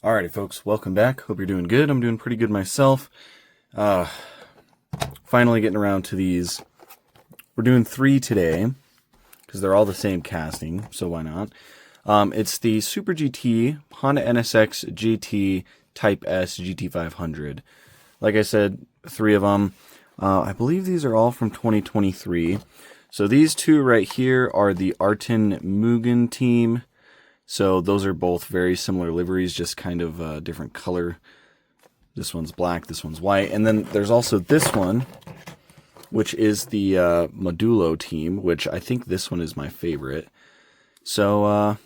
Alrighty, folks, welcome back. Hope you're doing good. I'm doing pretty good myself. Finally getting around to these. We're doing 3 today, because they're all the same casting, so why not? It's the Super GT, Honda NSX-GT, Type S, GT500. Like I said, 3 of them. I believe these are all from 2023. So these 2 right here are the Arta Mugen team. So those are both very similar liveries, just kind of different color. This one's black, this one's white. And then there's also this one, which is the Modulo team, which I think this one is my favorite. So,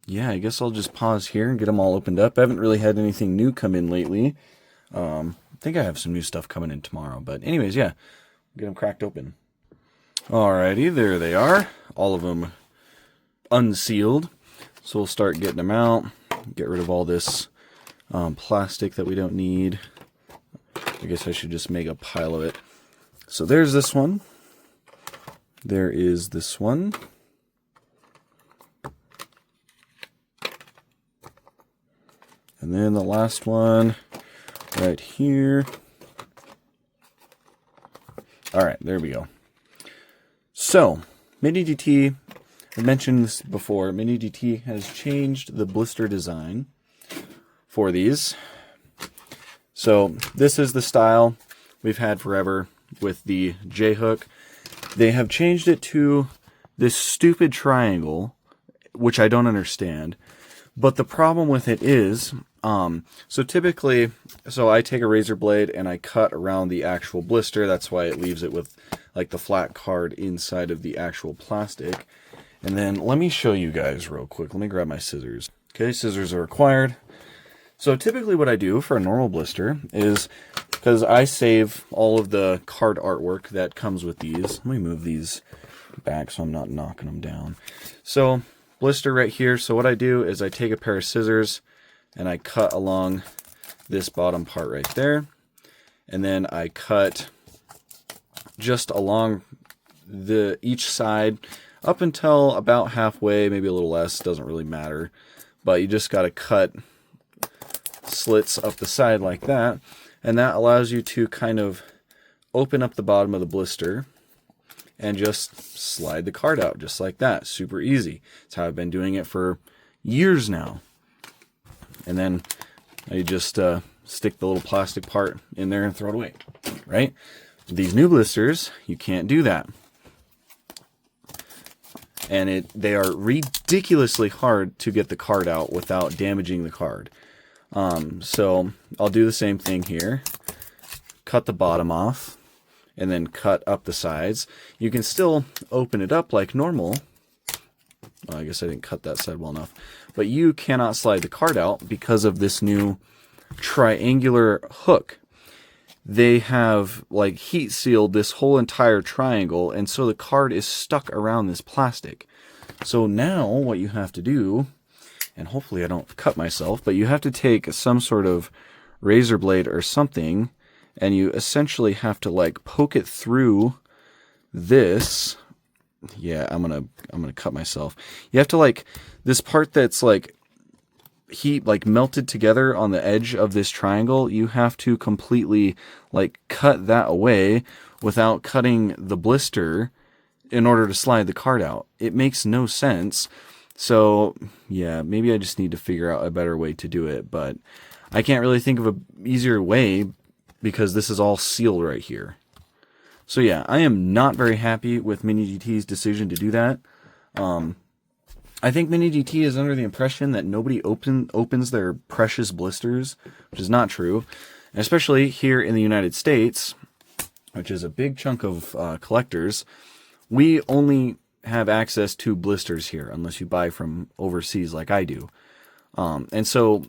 yeah, I guess I'll just pause here and get them all opened up. I haven't really had anything new come in lately. I think I have some new stuff coming in tomorrow. But anyways, yeah, get them cracked open. Alrighty, there they are. All of them unsealed. So we'll start getting them out, get rid of all this plastic that we don't need. I guess I should just make a pile of it. So there's this one. There is this one. And then the last one right here. All right, there we go. So, Mini GT, I mentioned this before, Mini GT has changed the blister design for these. So this is the style we've had forever with the J-hook. They have changed it to this stupid triangle, which I don't understand. But the problem with it is, so typically, I take a razor blade and I cut around the actual blister. That's why it leaves it with like the flat card inside of the actual plastic. And then let me show you guys real quick. Let me grab my scissors. Okay, scissors are required. So typically what I do for a normal blister is, because I save all of the card artwork that comes with these. Let me move these back so I'm not knocking them down. So blister right here. So what I do is I take a pair of scissors and I cut along this bottom part right there. And then I cut just along each side up until about halfway, maybe a little less, doesn't really matter. But you just got to cut slits up the side like that. And that allows you to kind of open up the bottom of the blister and just slide the card out just like that. Super easy. It's how I've been doing it for years now. And then you just stick the little plastic part in there and throw it away, right? These new blisters, you can't do that. And they are ridiculously hard to get the card out without damaging the card. So I'll do the same thing here. Cut the bottom off, and then cut up the sides. You can still open it up like normal. Well, I guess I didn't cut that side well enough. But you cannot slide the card out because of this new triangular hook. They have like heat sealed this whole entire triangle, and so the card is stuck around this plastic. So now what you have to do, and hopefully I don't cut myself, but you have to take some sort of razor blade or something, and you essentially have to like poke it through this. Yeah, I'm gonna cut myself. You have to like this part that's like heat like melted together on the edge of this triangle, you have to completely like cut that away without cutting the blister in order to slide the card out. It makes no sense. So yeah, maybe I just need to figure out a better way to do it, but I can't really think of an easier way because this is all sealed right here. So yeah, I am not very happy with Mini GT's decision to do that. I think Mini GT is under the impression that nobody opens their precious blisters, which is not true. And especially here in the United States, which is a big chunk of collectors, we only have access to blisters here unless you buy from overseas like I do. And so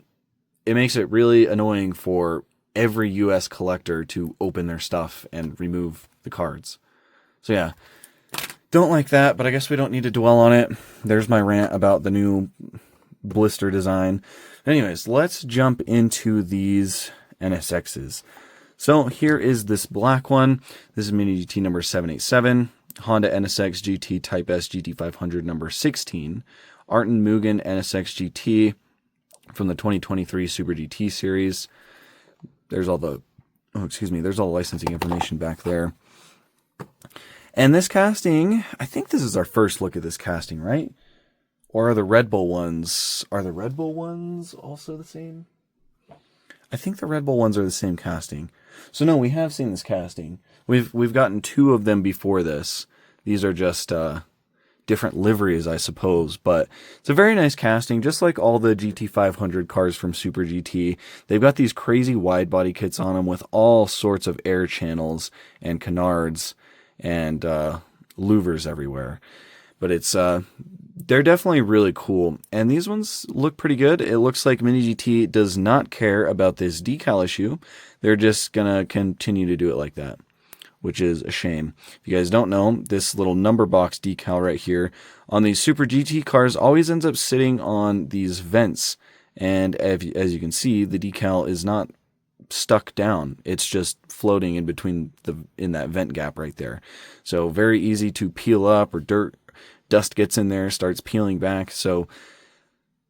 it makes it really annoying for every US collector to open their stuff and remove the cards. So yeah. Don't like that, but I guess we don't need to dwell on it. There's my rant about the new blister design. Anyways, let's jump into these NSXs. So here is this black one. This is Mini GT number 787. Honda NSX-GT Type S GT500 number 16. Arta Mugen NSX-GT from the 2023 Super GT series. There's all the, there's all the licensing information back there. And this casting, I think this is our first look at this casting, right? Or are the Red Bull ones also the same? I think the Red Bull ones are the same casting. So no, we have seen this casting. We've gotten 2 of them before this. These are just different liveries, I suppose, but it's a very nice casting, just like all the GT500 cars from Super GT. They've got these crazy wide body kits on them with all sorts of air channels and canards and louvers everywhere. But it's they're definitely really cool, and these ones look pretty good. It looks like Mini GT does not care about this decal issue. They're just gonna continue to do it like that, which is a shame. If you guys don't know, this little number box decal right here on these Super GT cars always ends up sitting on these vents, and as you can see, the decal is not stuck down. It's just floating in between in that vent gap right there. So very easy to peel up, or dust gets in there, starts peeling back. So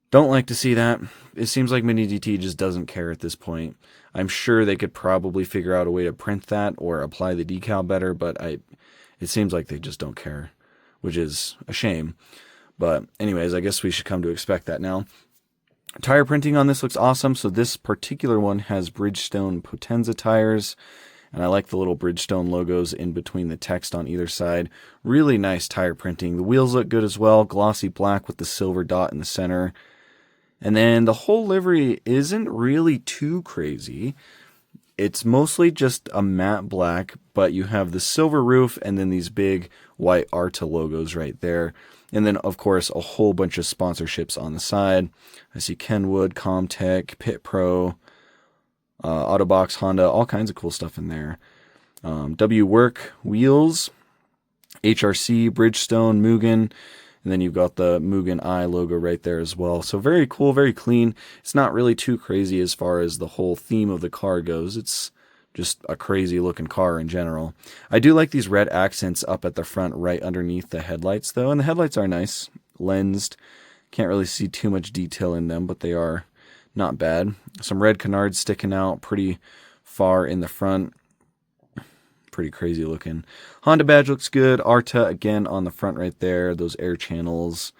don't like to see that. It seems like Mini GT just doesn't care at this point. I'm sure they could probably figure out a way to print that or apply the decal better, but it seems like they just don't care, which is a shame. But anyways, I guess we should come to expect that now. Tire printing on this looks awesome. So this particular one has Bridgestone Potenza tires, and I like the little Bridgestone logos in between the text on either side. Really nice tire printing. The wheels look good as well, glossy black with the silver dot in the center. And then the whole livery isn't really too crazy. It's mostly just a matte black, but you have the silver roof and then these big white Arta logos right there. And then, of course, a whole bunch of sponsorships on the side. I see Kenwood, Comtech, Pit Pro, Autobox, Honda, all kinds of cool stuff in there. W Work wheels, HRC, Bridgestone, Mugen, and then you've got the Mugen Eye logo right there as well. So very cool, very clean. It's not really too crazy as far as the whole theme of the car goes. It's just a crazy looking car in general. I do like these red accents up at the front right underneath the headlights though, and the headlights are nice, lensed. Can't really see too much detail in them, but they are not bad. Some red canards sticking out pretty far in the front. Pretty crazy looking. Honda badge looks good. Arta again on the front right there. Those air channels.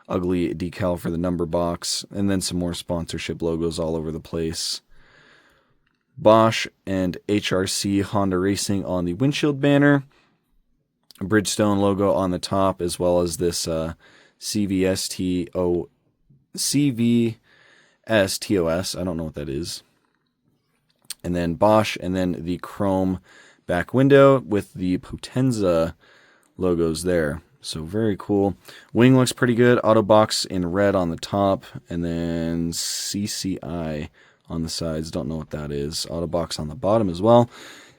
Ugly decal for the number box. And then some more sponsorship logos all over the place. Bosch and HRC Honda Racing on the windshield banner. Bridgestone logo on the top, as well as this CVSTOS. I don't know what that is. And then Bosch, and then the chrome back window with the Potenza logos there. So very cool. Wing looks pretty good. Autobox in red on the top, and then CCI on the sides. Don't know what that is. Autobox on the bottom as well.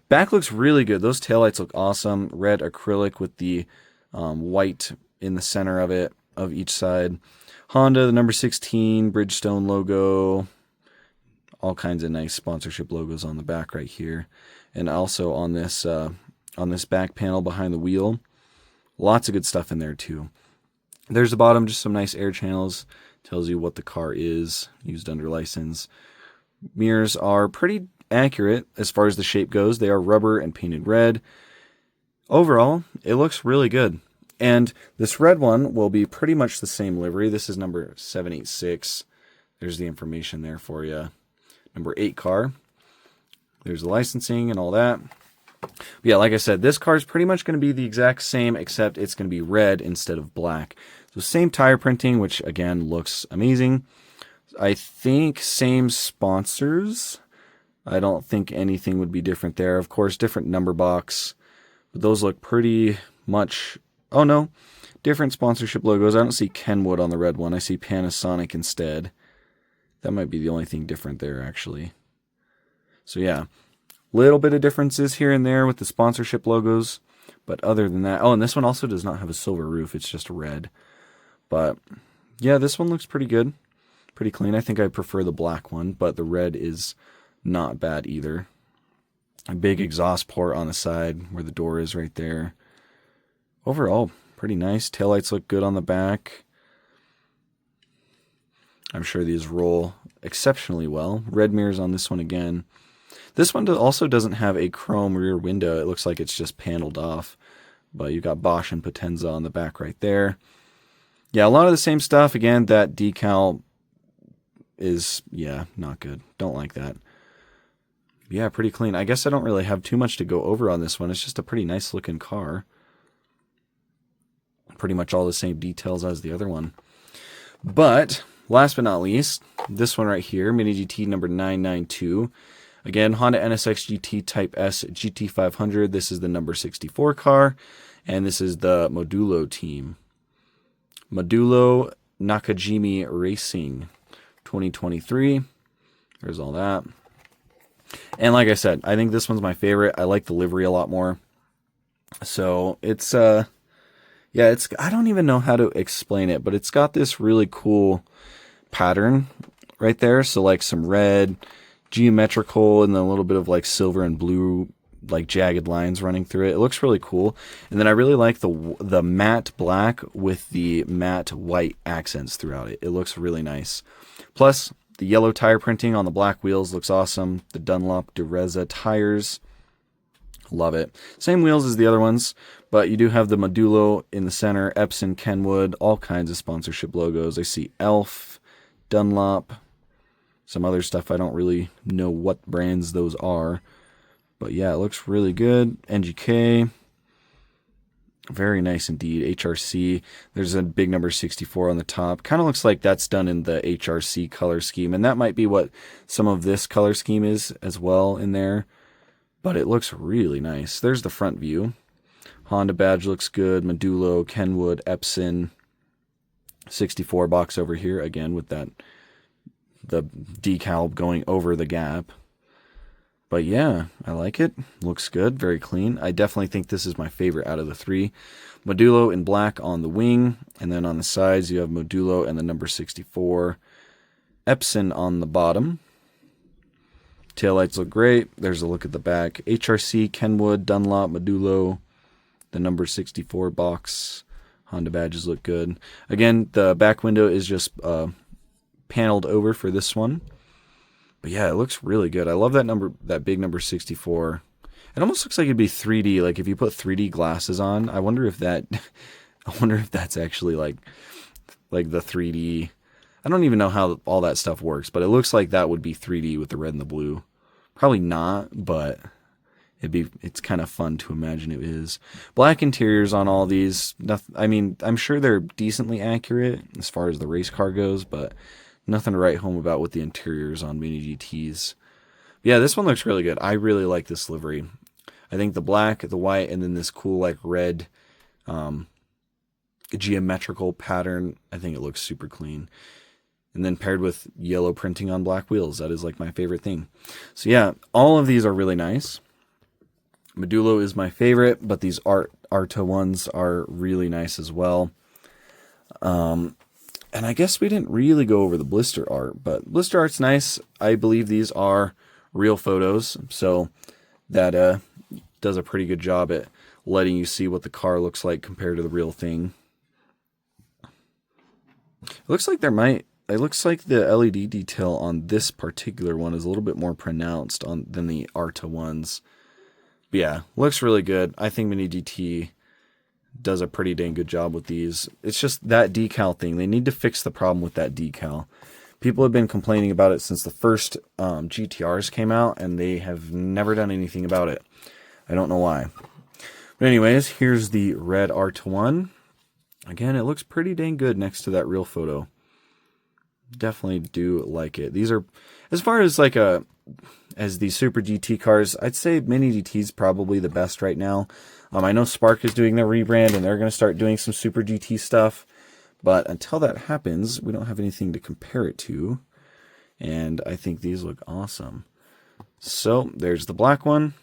Back looks really good. Those taillights look awesome. Red acrylic with the white in the center of it, of each side. Honda, the number 16, Bridgestone logo. All kinds of nice sponsorship logos on the back right here. And also on this back panel behind the wheel. Lots of good stuff in there too. There's the bottom, just some nice air channels. Tells you what the car is, used under license. Mirrors are pretty accurate as far as the shape goes. They are rubber and painted red. Overall, it looks really good. And this red one will be pretty much the same livery. This is number 786. There's the information there for you. Number 8 car. There's the licensing and all that. But yeah, like I said, this car is pretty much going to be the exact same, except it's going to be red instead of black. So same tire printing, which again looks amazing. I think same sponsors. I don't think anything would be different there. Of course, different number box. But those look pretty much... Oh no, different sponsorship logos. I don't see Kenwood on the red one. I see Panasonic instead. That might be the only thing different there, actually. So yeah, little bit of differences here and there with the sponsorship logos. But other than that... Oh, and this one also does not have a silver roof. It's just red. But yeah, this one looks pretty good. Pretty clean. I think I prefer the black one, but the red is not bad either. A big exhaust port on the side where the door is right there. Overall, pretty nice. Taillights look good on the back. I'm sure these roll exceptionally well. Red mirrors on this one again. This one also doesn't have a chrome rear window. It looks like it's just paneled off. But you got Bosch and Potenza on the back right there. Yeah, a lot of the same stuff. Again, that decal is, yeah, not good. Don't like that. Yeah, pretty clean. I guess I don't really have too much to go over on this one. It's just a pretty nice looking car. Pretty much all the same details as the other one. But last but not least, this one right here, Mini GT number 992. Again, Honda NSX-GT Type S GT500. This is the number 64 car. And this is the Modulo team. Modulo Nakajima Racing 2023. There's all that. And like I said, I think this one's my favorite. I like the livery a lot more. So it's, yeah, it's, I don't even know how to explain it, but it's got this really cool pattern right there. So like some red, geometrical, and then a little bit of like silver and blue, like jagged lines running through it. It looks really cool. And then I really like the matte black with the matte white accents throughout it. It looks really nice. Plus, the yellow tire printing on the black wheels looks awesome. The Dunlop Dureza tires, love it. Same wheels as the other ones, but you do have the Modulo in the center, Epson, Kenwood, all kinds of sponsorship logos. I see Elf, Dunlop, some other stuff. I don't really know what brands those are, but yeah, it looks really good. NGK, very nice indeed. HRC, there's a big number 64 on the top. Kind of looks like that's done in the HRC color scheme, and that might be what some of this color scheme is as well in there, but it looks really nice. There's the front view. Honda badge looks good. Modulo, Kenwood, Epson, 64 box over here, again with that, the decal going over the gap. But yeah, I like it. Looks good. Very clean. I definitely think this is my favorite out of the three. Modulo in black on the wing. And then on the sides, you have Modulo and the number 64. Epson on the bottom. Taillights look great. There's a look at the back. HRC, Kenwood, Dunlop, Modulo. The number 64 box. Honda badges look good. Again, the back window is just paneled over for this one. But yeah, it looks really good. I love that number, that big number 64. It almost looks like it'd be 3D. Like if you put 3D glasses on, I wonder if that's actually like the 3D. I don't even know how all that stuff works, but it looks like that would be 3D with the red and the blue. Probably not, but it's kind of fun to imagine it is. Black interiors on all these. I mean, I'm sure they're decently accurate as far as the race car goes, but nothing to write home about with the interiors on Mini GTs. Yeah, this one looks really good. I really like this livery. I think the black, the white, and then this cool like red geometrical pattern, I think it looks super clean. And then paired with yellow printing on black wheels, that is like my favorite thing. So yeah, all of these are really nice. Modulo is my favorite, but these Arta ones are really nice as well. And I guess we didn't really go over the blister art, but blister art's nice. I believe these are real photos, so that does a pretty good job at letting you see what the car looks like compared to the real thing. It looks like it looks like the LED detail on this particular one is a little bit more pronounced than the Arta ones. But yeah, looks really good. I think Mini GT does a pretty dang good job with these. It's just that decal thing. They need to fix the problem with that decal. People have been complaining about it since the first GTRs came out, and they have never done anything about it. I don't know why. But anyways, here's the red Arta one. Again, it looks pretty dang good next to that real photo. Definitely do like it. These are, as far as like as the Super GT cars, I'd say Mini GT is probably the best right now. I know Spark is doing their rebrand, and they're going to start doing some Super GT stuff. But until that happens, we don't have anything to compare it to. And I think these look awesome. So there's the black one.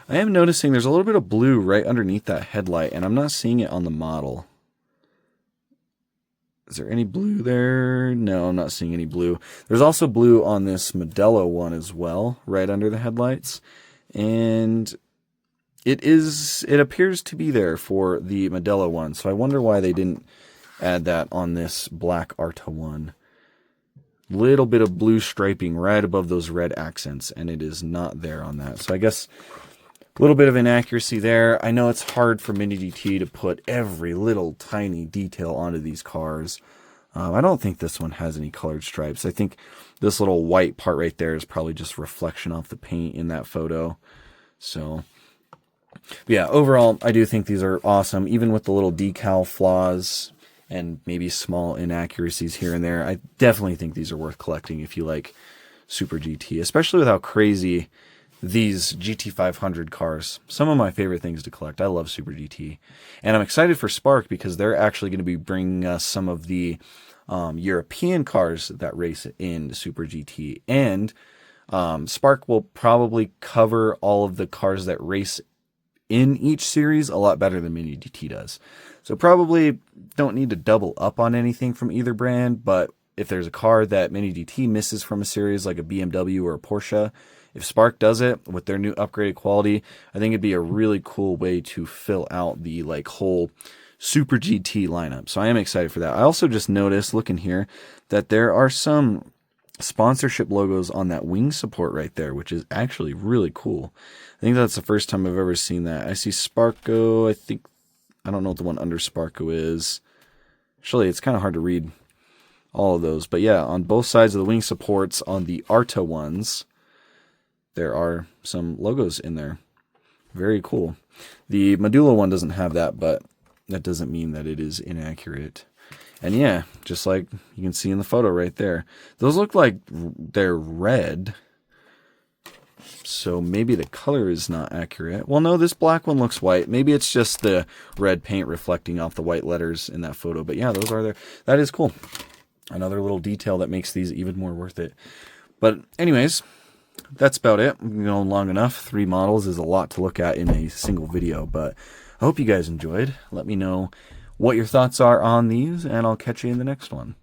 I am noticing there's a little bit of blue right underneath that headlight, and I'm not seeing it on the model. Is there any blue there? No, I'm not seeing any blue. There's also blue on this Modulo one as well, right under the headlights. And it appears to be there for the Modulo one, so I wonder why they didn't add that on this black Arta one. little bit of blue striping right above those red accents, and it is not there on that. So I guess a little bit of inaccuracy there. I know it's hard for Mini GT to put every little tiny detail onto these cars. I don't think this one has any colored stripes. I think this little white part right there is probably just reflection off the paint in that photo. So yeah, overall, I do think these are awesome, even with the little decal flaws and maybe small inaccuracies here and there. I definitely think these are worth collecting if you like Super GT, especially with how crazy these GT500 cars. Some of my favorite things to collect. I love Super GT. And I'm excited for Spark because they're actually going to be bringing us some of the European cars that race in Super GT. And Spark will probably cover all of the cars that race in each series a lot better than Mini GT does. So probably don't need to double up on anything from either brand, but if there's a car that Mini GT misses from a series like a BMW or a Porsche, if Spark does it with their new upgraded quality, I think it'd be a really cool way to fill out the whole Super GT lineup. So I am excited for that. I also just noticed, looking here, that there are some sponsorship logos on that wing support right there, which is actually really cool. I think that's the first time I've ever seen that. I see Sparko. I don't know what the one under Sparko is. Actually, it's kind of hard to read all of those. But yeah, on both sides of the wing supports, on the Arta ones, there are some logos in there. Very cool. The Modulo one doesn't have that, but that doesn't mean that it is inaccurate. And yeah, just like you can see in the photo right there, those look like they're red. So maybe the color is not accurate. Well, no, this black one looks white. Maybe it's just the red paint reflecting off the white letters in that photo. But yeah, those are there. That is cool. Another little detail that makes these even more worth it. But anyways, that's about it. We've been going long enough. 3 models is a lot to look at in a single video. But I hope you guys enjoyed. Let me know what your thoughts are on these, and I'll catch you in the next one.